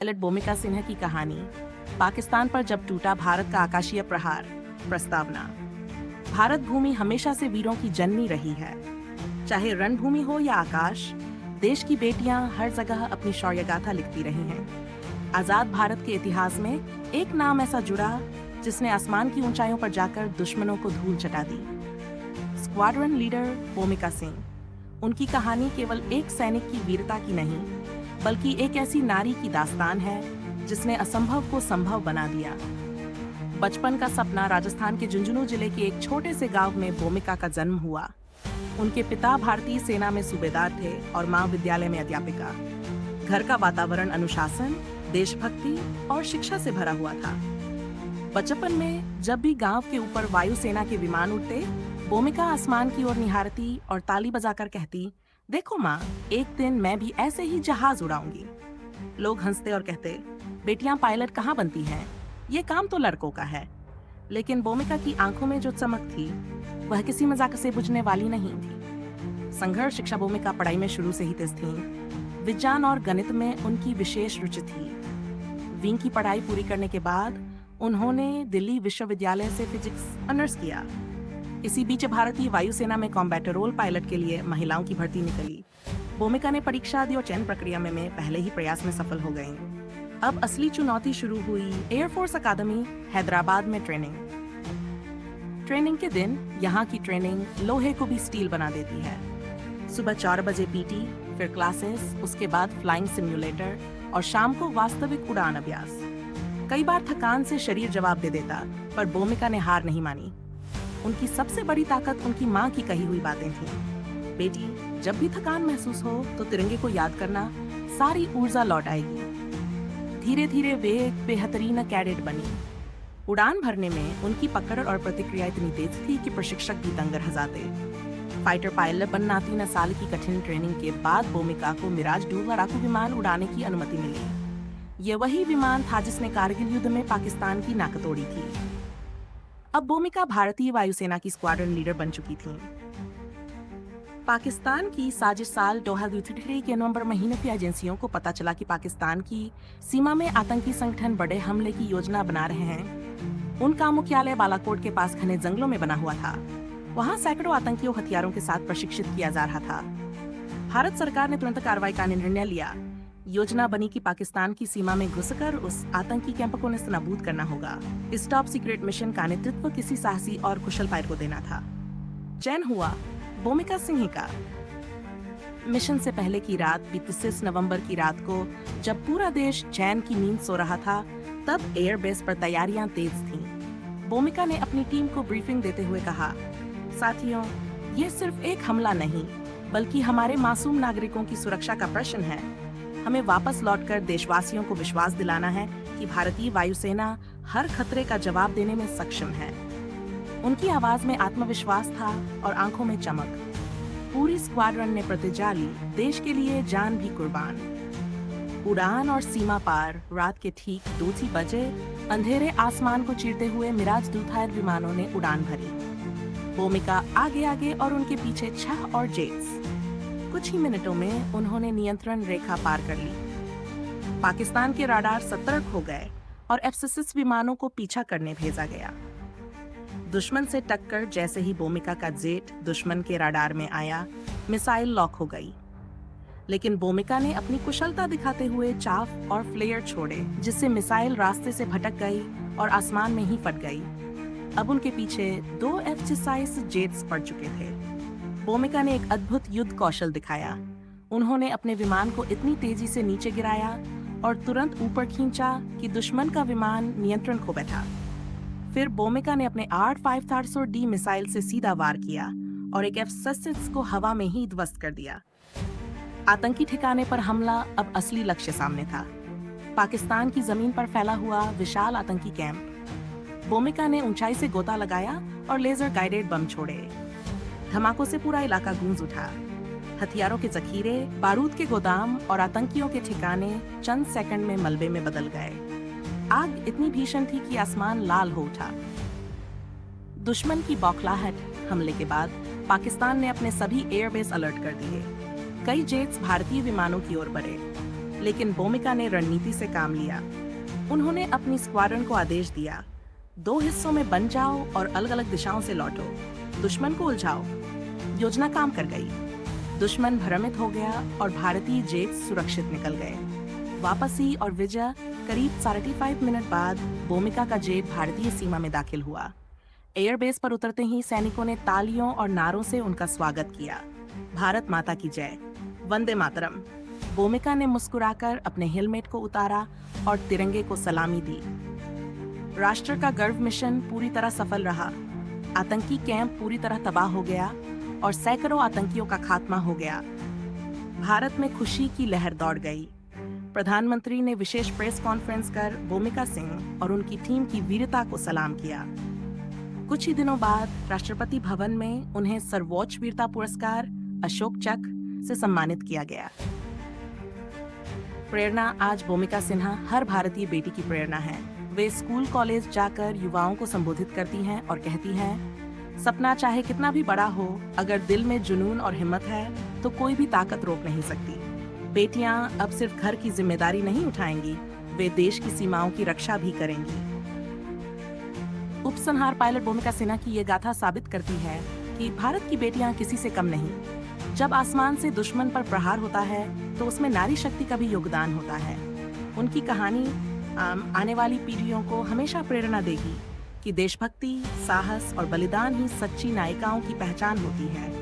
Pilot भूमिका सिन्हा की कहानी, पाकिस्तान पर जब टूटा भारत का आकाशीय प्रहार। प्रस्तावना। भारत भूमि हमेशा से वीरों की जननी रही है। चाहे रणभूमि हो या आकाश, देश की बेटियां हर जगह अपनी शौर्य गाथा लिखती रही हैं। आजाद भारत के इतिहास में एक नाम ऐसा जुड़ा जिसने आसमान की ऊंचाइयों पर जाकर दुश्मनों को धूल चटा दी। स्क्वाड्रन लीडर भूमिका सिंह। उनकी कहानी केवल एक सैनिक की वीरता की नहीं, बल्कि एक ऐसी नारी की दास्तान है जिसने असंभव को संभव बना दिया। बचपन का सपना राजस्थान के झुंझुनू जिले के एक छोटे से गांव में भूमिका का जन्म हुआ। उनके पिता भारतीय सेना में सूबेदार थे और मां विद्यालय में अध्यापिका। घर का वातावरण अनुशासन, देशभक्ति और शिक्षा से भरा हुआ था। बचपन में जब भी गांव के ऊपर वायुसेना के विमान उड़ते, भूमिका आसमान की ओर निहारती और ताली बजाकर कहती, देखो माँ, एक दिन मैं भी ऐसे ही जहाज उड़ाऊंगी। लोग हंसते और कहते, बेटियां पायलट कहाँ बनती हैं? ये काम तो लड़कों का है। लेकिन भूमिका की आंखों में जो चमक थी, वह किसी मजाक से बुझने वाली नहीं थी। संघर्ष शिक्षा भूमिका पढ़ाई में शुरू से ही तेज थी। विज्ञान और गणित में उनकी विशेष रुचि थी। विंग की पढ़ाई पूरी करने के बाद उन्होंने दिल्ली विश्वविद्यालय से फिजिक्स ऑनर्स किया। इसी बीच भारतीय वायुसेना में कॉम्बैटर रोल पायलट के लिए महिलाओं की भर्ती निकली। भूमिका ने परीक्षा दी और चयन प्रक्रिया में पहले ही प्रयास में सफल हो गईं। अब असली चुनौती शुरू हुई। एयरफोर्स अकादमी हैदराबाद में ट्रेनिंग के दिन यहाँ की ट्रेनिंग लोहे को भी स्टील बना देती है। सुबह 4 बजे पीटी, फिर क्लासेस, उसके बाद फ्लाइंग सिम्युलेटर और शाम को वास्तविक उड़ान अभ्यास। कई बार थकान से शरीर जवाब दे देता, पर भूमिका ने हार नहीं मानी। उनकी सबसे बड़ी ताकत उनकी माँ की कही हुई बातें थीं। बेटी, जब भी थकान महसूस हो तो तिरंगे को याद करना, सारी ऊर्जा लौट आएगी। धीरे धीरे वे एक बेहतरीन कैडेट बनी। उड़ान भरने में उनकी पकड़ और प्रतिक्रिया इतनी तेज थी कि प्रशिक्षक भी दंग रह जाते। फाइटर पायलट बनना 3 साल की कठिन ट्रेनिंग के बाद भूमिका को मिराज 2 लड़ाकू विमान उड़ाने की अनुमति मिली। ये वही विमान था जिसने कारगिल युद्ध में पाकिस्तान की नाक तोड़ी थी। अब भूमिका भारतीय वायुसेना की स्क्वाड्रन लीडर बन चुकी थीं। पाकिस्तान की साजिश साल 2023 के नवंबर महीने की एजेंसियों को पता चला कि पाकिस्तान की सीमा में आतंकी संगठन बड़े हमले की योजना बना रहे हैं। उनका मुख्यालय बालाकोट के पास घने जंगलों में बना हुआ था। वहां सैकड़ों आतंकियों हथियारों के साथ प्रशिक्षित किया जा रहा था। भारत सरकार ने तुरंत कार्रवाई का निर्णय लिया। योजना बनी कि पाकिस्तान की सीमा में घुसकर उस आतंकी कैंप को नेस्तनाबूद करना होगा। इस टॉप सीक्रेट मिशन का नेतृत्व किसी साहसी और कुशल पायलट को देना था। चयन हुआ भूमिका सिंह का। मिशन से पहले की रात, 26 नवंबर की रात को, जब पूरा देश चैन की नींद सो रहा था, तब एयरबेस पर तैयारियां तेज थीं। भूमिका ने अपनी टीम को ब्रीफिंग देते हुए कहा, साथियों, ये सिर्फ एक हमला नहीं, बल्कि हमारे मासूम नागरिकों की सुरक्षा का प्रश्न है। हमें वापस लौटकर देशवासियों को विश्वास दिलाना है कि भारतीय वायुसेना हर खतरे का जवाब देने में सक्षम है। उनकी आवाज में आत्मविश्वास था और आंखों में चमक। पूरी स्क्वाड्रन ने प्रतिज्ञा ली, देश के लिए जान भी कुर्बान। उड़ान और सीमा पार। रात के ठीक 2 बजे अंधेरे आसमान को चीरते हुए मिराज 2 विमानों ने उड़ान भरी। भूमिका आगे आगे और उनके पीछे 6 और जेट्स। कुछ ही मिनटों में उन्होंने नियंत्रण रेखा पार कर ली। पाकिस्तान के राडार सतर्क हो गए और F-16 विमानों को पीछा करने भेजा गया। दुश्मन से टक्कर जैसे ही भूमिका का जेट दुश्मन के राडार में आया, मिसाइल लॉक हो गई। लेकिन भूमिका ने अपनी कुशलता दिखाते हुए चाफ और फ्लेयर छोड़े, जिससे मिसाइल रास्ते से भटक गई और आसमान में ही फट गई। अब उनके पीछे 2 F-16 जेट्स पड़ चुके थे। भूमिका ने एक अद्भुत युद्ध कौशल दिखाया। उन्होंने अपने विमान को इतनी तेजी से नीचे गिराया और तुरंत ऊपर खींचा कि दुश्मन का विमान नियंत्रण खो बैठा। फिर भूमिका ने अपने AR-5400D मिसाइल से सीधा वार किया और एक F-16 को हवा में ही ध्वस्त कर दिया। आतंकी ठिकाने पर हमला अब असली लक्ष्य सामने था। पाकिस्तान की जमीन पर फैला हुआ विशाल आतंकी कैंप। भूमिका ने ऊंचाई से गोता लगाया और लेजर गाइडेड बम छोड़े। धमाकों से पूरा इलाका गूंज उठा। हथियारों के जखीरे, बारूद के गोदाम और आतंकियों के ठिकाने चंद सेकंड में मलबे में बदल गए। आग इतनी भीषण थी कि आसमान लाल हो उठा। दुश्मन की बौखलाहट हमले के बाद पाकिस्तान ने अपने सभी एयरबेस अलर्ट कर दिए। कई जेट्स भारतीय विमानों की ओर बढ़े। लेकिन भूमिका ने रणनीति से काम लिया। उन्होंने अपनी स्क्वाड्रन को आदेश दिया, 2 हिस्सों में बन जाओ और अलग अलग दिशाओं से लौटो, दुश्मन को उलझाओ। योजना काम कर गई। दुश्मन भ्रमित हो गया और भारतीय जेट सुरक्षित निकल गए। वापसी और विजय करीब 45 मिनट बाद भूमिका का जेट भारतीय सीमा में दाखिल हुआ। एयरबेस पर उतरते ही सैनिकों ने तालियों और नारों से उनका स्वागत किया। भारत माता की जय, वंदे मातरम। भूमिका ने मुस्कुराकर अपने हेलमेट को उतारा और तिरंगे को सलामी दी। राष्ट्र का गर्व मिशन पूरी तरह सफल रहा। आतंकी कैंप पूरी तरह तबाह हो गया और सैकड़ों आतंकियों का खात्मा हो गया। भारत में खुशी की लहर दौड़ गई। प्रधानमंत्री ने विशेष प्रेस कॉन्फ्रेंस कर भूमिका सिंह और उनकी टीम की वीरता को सलाम किया। कुछ ही दिनों बाद राष्ट्रपति भवन में उन्हें सर्वोच्च वीरता पुरस्कार अशोक चक्र से सम्मानित किया गया। प्रेरणा आज भूमिका सिन्हा हर भारतीय बेटी की प्रेरणा है। वे स्कूल कॉलेज जाकर युवाओं को संबोधित करती हैं और कहती हैं, सपना चाहे कितना भी बड़ा हो, अगर दिल में जुनून और हिम्मत है तो कोई भी ताकत रोक नहीं सकती। बेटियां अब सिर्फ घर की जिम्मेदारी नहीं उठाएंगी, वे देश की सीमाओं की रक्षा भी करेंगी। उपसंहार पायलट भूमिका सिन्हा की ये गाथा साबित करती है कि भारत की बेटियां किसी से कम नहीं। जब आसमान से दुश्मन पर प्रहार होता है तो उसमें नारी शक्ति का भी योगदान होता है। उनकी कहानी आने वाली पीढ़ियों को हमेशा प्रेरणा देगी कि देशभक्ति, साहस और बलिदान ही सच्ची नायिकाओं की पहचान होती है।